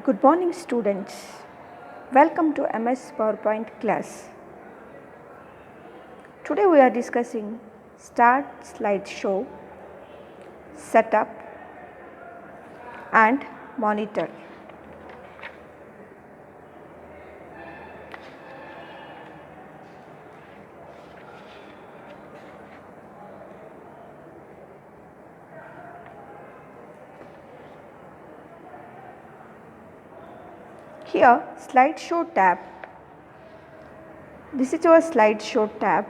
Good morning, students. Welcome to MS PowerPoint class. Today we are discussing Start Slideshow, Setup and Monitor. Here, Slideshow tab. This is your Slideshow tab.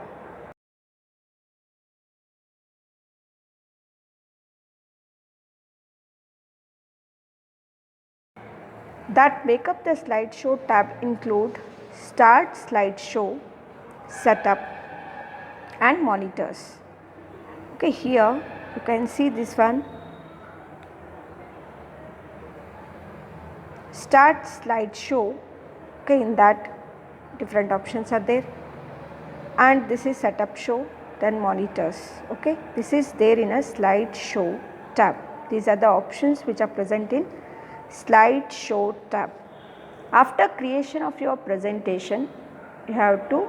That make up the Slideshow tab include Start Slideshow, Setup and Monitors. Okay, here you can see this one. Start Slideshow. Okay, in that different options are there, and this is Setup Show, then Monitors. Okay, this is there in a Slideshow tab. These are the options which are present in Slideshow tab. After creation of your presentation, you have to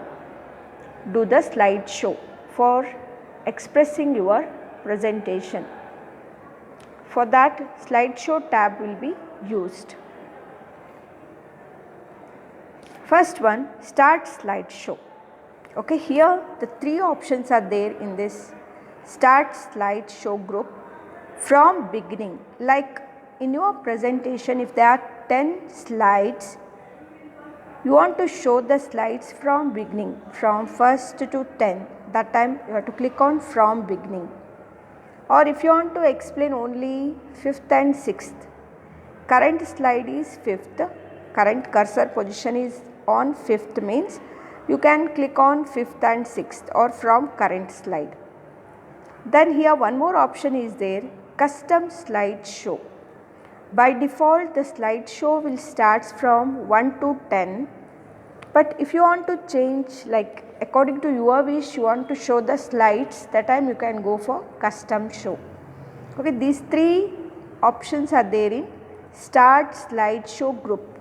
do the slideshow for expressing your presentation. For that, Slideshow tab will be used. First one, Start Slideshow. Okay, here the three options are there in this Start Slideshow group. From beginning, like in your presentation, if there are 10 slides, you want to show the slides from beginning, from first to 10. That time you have to click on From Beginning. Or if you want to explain only 5th and 6th, current slide is 5th, current cursor position is on 5th, means you can click on 5th and 6th or from current slide. Then here one more option is there, Custom Slideshow. By default the slideshow will start from 1 to 10, but if you want to change, like according to your wish, you want to show the slides, that time you can go for custom show. Okay, these three options are there in Start Slideshow group.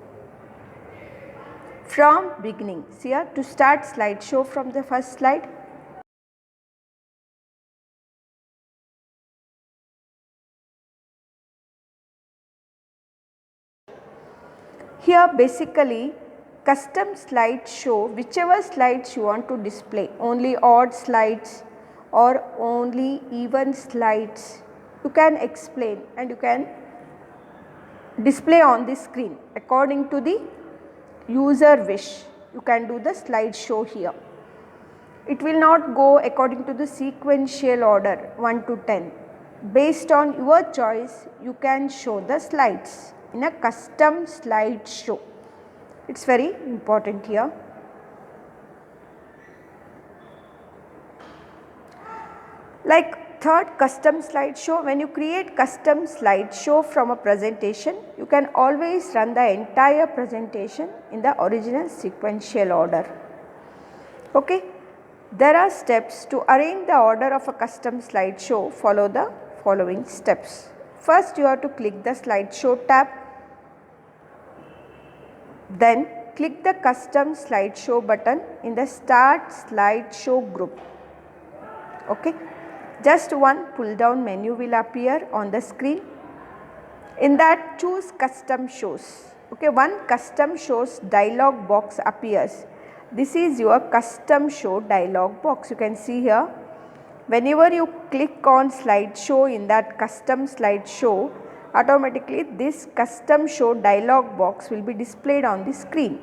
From beginning, see here, to start slideshow from the first slide, here basically custom slideshow, whichever slides you want to display, only odd slides or only even slides, you can explain and you can display on the screen according to the user wish. You can do the slideshow here. It will not go according to the sequential order 1 to 10. Based on your choice, you can show the slides in a custom slideshow. It's very important here. Like third, custom slideshow. When you create custom slideshow from a presentation, you can always run the entire presentation in the original sequential order. Okay, there are steps to arrange the order of a custom slideshow. Follow the following steps. First, you have to click the slideshow tab. Then click the custom slideshow button in the Start Slideshow group. Okay, just one pull down menu will appear on the screen. In that, choose custom shows. Okay, one custom shows dialog box appears. This is your custom show dialog box. You can see here, whenever you click on slideshow in that custom slideshow, automatically this custom show dialog box will be displayed on the screen.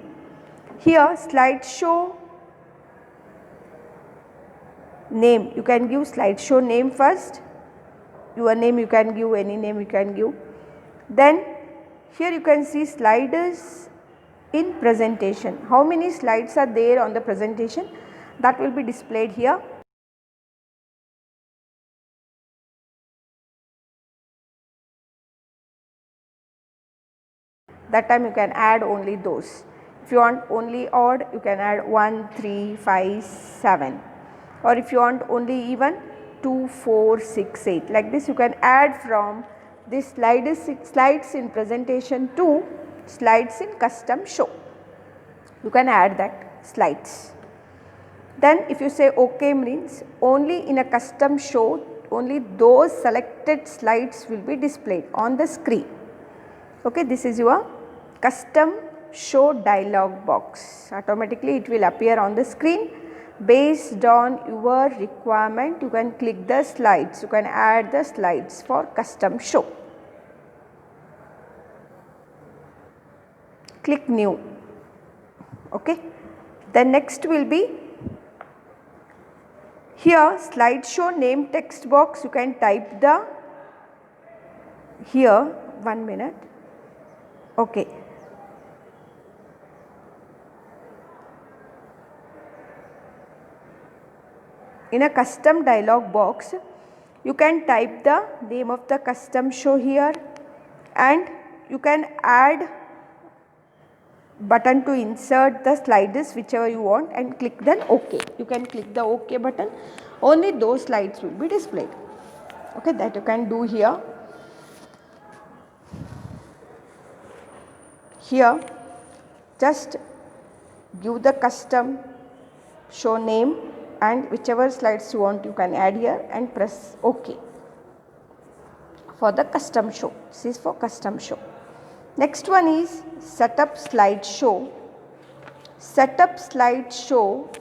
Here slideshow name, you can give slideshow name first. Your name you can give, any name you can give. Then here you can see sliders in presentation. How many slides are there on the presentation, that will be displayed here. That time you can add only those. If you want only odd, you can add 1, 3, 5, 7. Or if you want only even, 2, 4, 6, 8. Like this you can add from this slides in presentation to slides in custom show. You can add that slides. Then if you say OK means only in a custom show only those selected slides will be displayed on the screen. Okay, this is your custom show dialog box. Automatically it will appear on the screen. Based on your requirement, you can click the slides, you can add the slides for custom show. Click new. Okay. The next will be here slideshow name text box. You can type the here 1 minute. Okay. In a custom dialog box, you can type the name of the custom show here and you can add button to insert the slides whichever you want and click then OK. You can click the OK button, only those slides will be displayed. Okay, that you can do here. Here just give the custom show name and whichever slides you want you can add here and press OK for the custom show. This is for custom show. Next one is setup slideshow. Setup slideshow,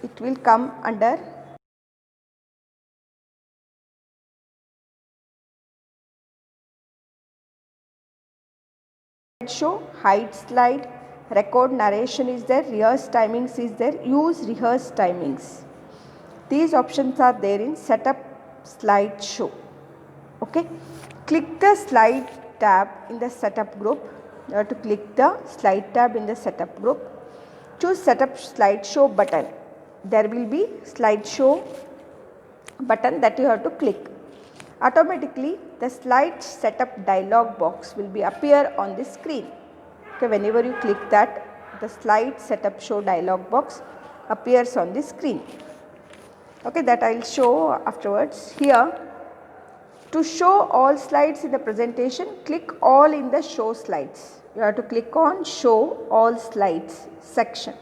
it will come under slideshow, hide slide, record narration is there, rehearse timings is there, use rehearse timings. These options are there in setup slideshow. Okay. Click the slide tab in the setup group. You have to click the slide tab in the setup group. Choose setup slideshow button. There will be slideshow button that you have to click. Automatically the slide setup dialog box will be appear on the screen. Okay, whenever you click that, the slide setup show dialog box appears on the screen. Okay, that I will show afterwards. Here, to show all slides in the presentation, click all in the show slides. You have to click on show all slides section.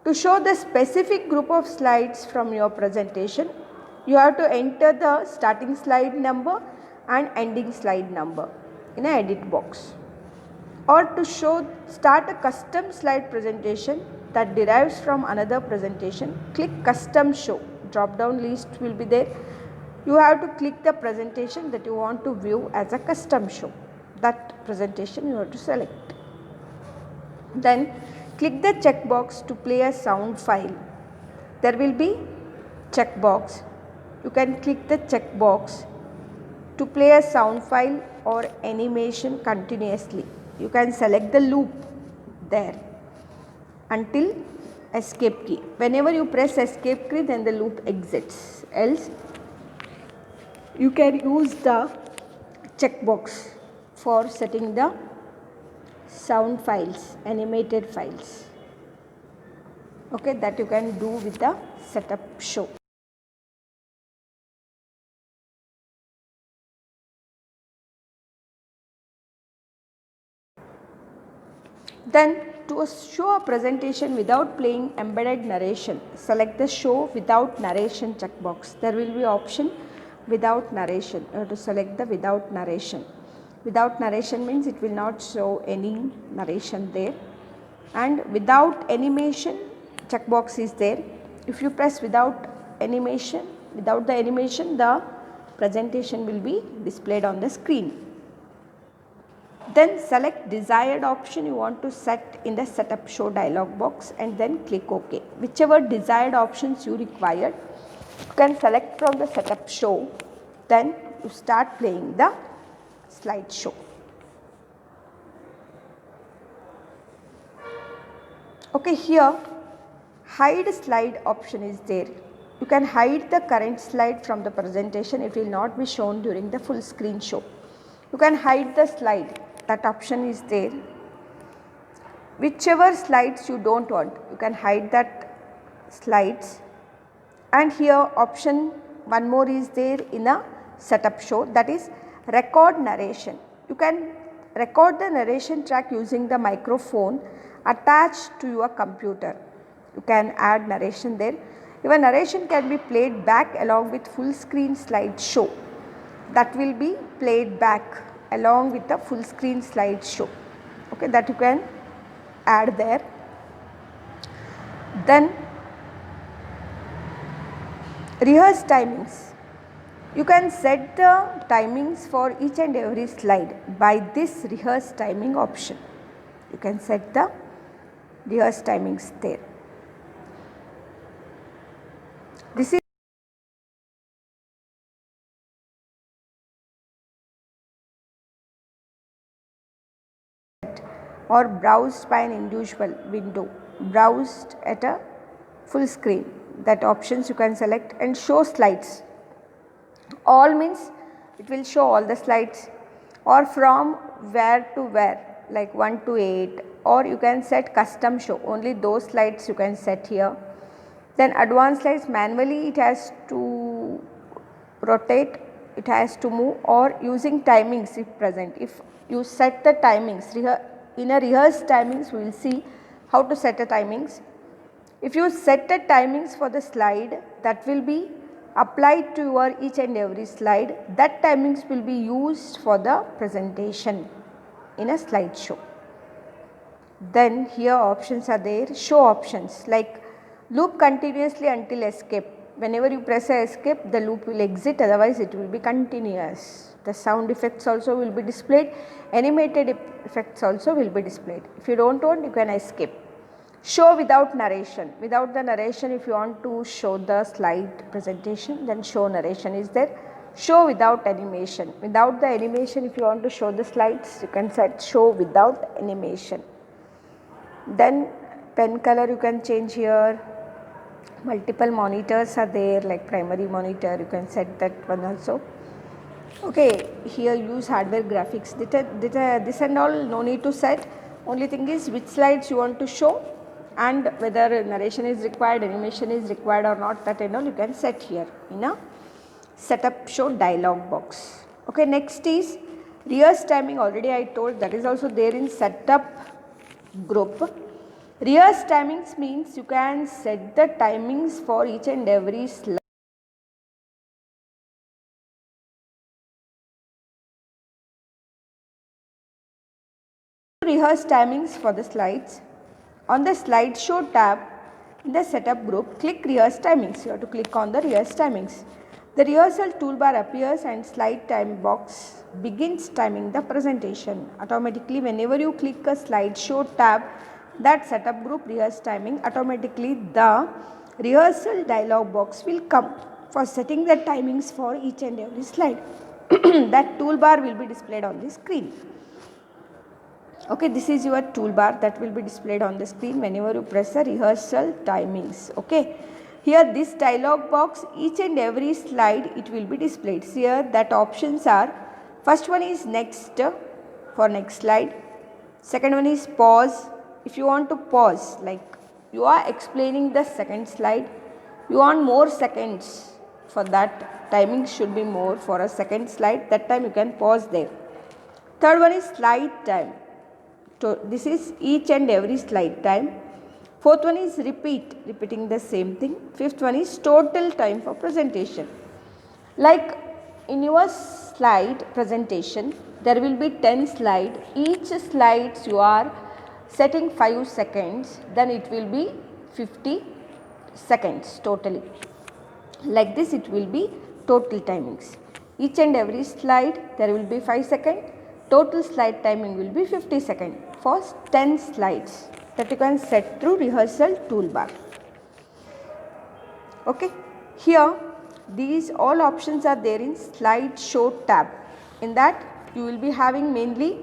To show the specific group of slides from your presentation, you have to enter the starting slide number and ending slide number in an edit box. Or to start a custom slide presentation that derives from another presentation, click custom show. Drop down list will be there. You have to click the presentation that you want to view as a custom show. That presentation you have to select. Then click the checkbox to play a sound file. There will be checkbox. You can click the checkbox to play a sound file or animation continuously. You can select the loop there until escape key. Whenever you press escape key, then the loop exits. Else you can use the checkbox for setting the sound files, animated files. Okay, that you can do with the setup show. Then to show a presentation without playing embedded narration, select the show without narration checkbox. There will be option without narration. You have to select the without narration. Without narration means it will not show any narration there. And without animation checkbox is there. If you press without animation, the presentation will be displayed on the screen. Then select desired option you want to set in the setup show dialog box and then click OK. Whichever desired options you require, you can select from the setup show. Then you start playing the slideshow. Okay, here hide slide option is there. You can hide the current slide from the presentation. It will not be shown during the full screen show. You can hide the slide. That option is there. Whichever slides you don't want, you can hide that slides. And here option one more is there in a setup show, that is record narration. You can record the narration track using the microphone attached to your computer. You can add narration there. Your narration can be played back along with full screen slideshow. That will be played back along with the full screen slideshow. Okay, that you can add there. Then rehearse timings. You can set the timings for each and every slide by this rehearse timing option. You can set the rehearse timings there. This is or browsed by an individual window, browsed at a full screen. That options you can select, and show slides. All means it will show all the slides, or from where to where, like 1 to 8, or you can set custom show, only those slides you can set here. Then advanced slides, manually it has to rotate, it has to move, or using timings if present. If you set the timings, in a rehearse timings we will see how to set the timings. If you set the timings for the slide, that will be applied to your each and every slide. That timings will be used for the presentation in a slideshow. Then here options are there, show options like loop continuously until escape. Whenever you press escape, the loop will exit, otherwise it will be continuous. The sound effects also will be displayed, animated effects also will be displayed. If you don't want, you can escape. Show without narration. Without the narration, if you want to show the slide presentation, then show narration is there. Show without animation. Without the animation, if you want to show the slides, you can set show without animation. Then pen color you can change here. Multiple monitors are there, like primary monitor, you can set that one also. Okay, here use hardware graphics. This and all no need to set. Only thing is which slides you want to show and whether narration is required, animation is required or not, that and all you can set here in a setup show dialog box. Okay, next is rehearse timing. Already I told, that is also there in setup group. Rehearse timings means you can set the timings for each and every slide. Rehearse timings for the slides. On the slideshow tab in the setup group, click rehearse timings. You have to click on the rehearse timings. The rehearsal toolbar appears and slide time box begins timing the presentation. Automatically, whenever you click a slideshow tab, that setup group rehearse timing, automatically the rehearsal dialog box will come for setting the timings for each and every slide. That toolbar will be displayed on the screen. Okay, this is your toolbar that will be displayed on the screen whenever you press the rehearsal timings. Okay, here this dialog box, each and every slide it will be displayed. Here that options are, first one is next for next slide, second one is pause. If you want to pause, like you are explaining the second slide, you want more seconds, for that timing should be more for a second slide, that time you can pause there. Third one is slide time. So this is each and every slide time. Fourth one is repeating the same thing. Fifth one is total time for presentation. Like in your slide presentation, there will be 10 slides. Each slides you are setting 5 seconds, then it will be 50 seconds totally. Like this it will be total timings. Each and every slide there will be 5 seconds. Total slide timing will be 50 seconds for 10 slides, that you can set through rehearsal toolbar. Okay, here these all options are there in slideshow tab. In that you will be having mainly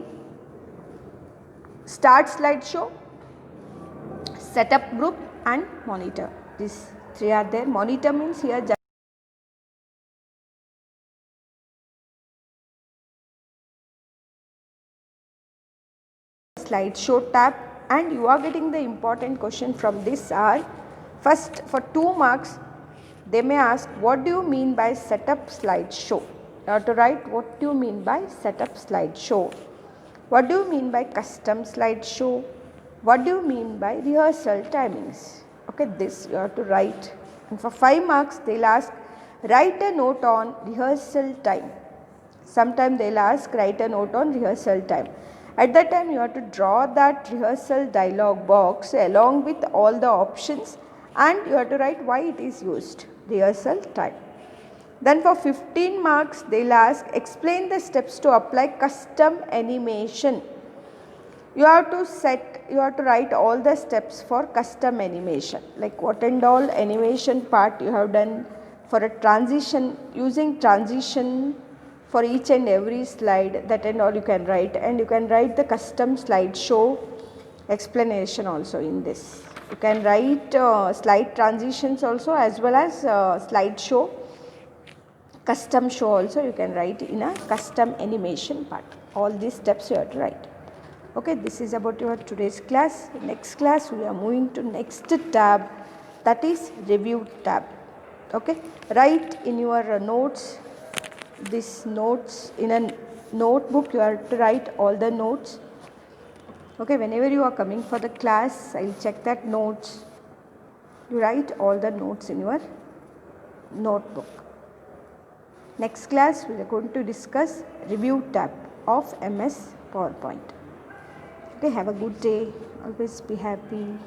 start slideshow, setup group and monitor. These three are there. Monitor means here slideshow tab, and you are getting the important question from this are, first for 2 marks they may ask, what do you mean by setup slideshow? You have to write what do you mean by setup slideshow. What do you mean by custom slideshow? What do you mean by rehearsal timings? Okay, this you have to write. And for 5 marks, they will ask write a note on rehearsal time. Sometimes they will ask write a note on rehearsal time. At that time, you have to draw that rehearsal dialog box along with all the options, and you have to write why it is used, rehearsal time. Then for 15 marks, they will ask explain the steps to apply custom animation. You have to write all the steps for custom animation, like what and all animation part you have done for a transition, using transition for each and every slide, that and all you can write, and you can write the custom slideshow explanation also in this. You can write slide transitions also, as well as slideshow custom show also you can write in a custom animation part. All these steps you have to write. Okay, this is about your today's class. Next class we are moving to next tab, that is review tab. Okay, write in your notes, this notes in a notebook you have to write all the notes. Okay, whenever you are coming for the class, I will check that notes. You write all the notes in your notebook. Next class we are going to discuss review tab of MS PowerPoint. Okay, have a good day. Always be happy.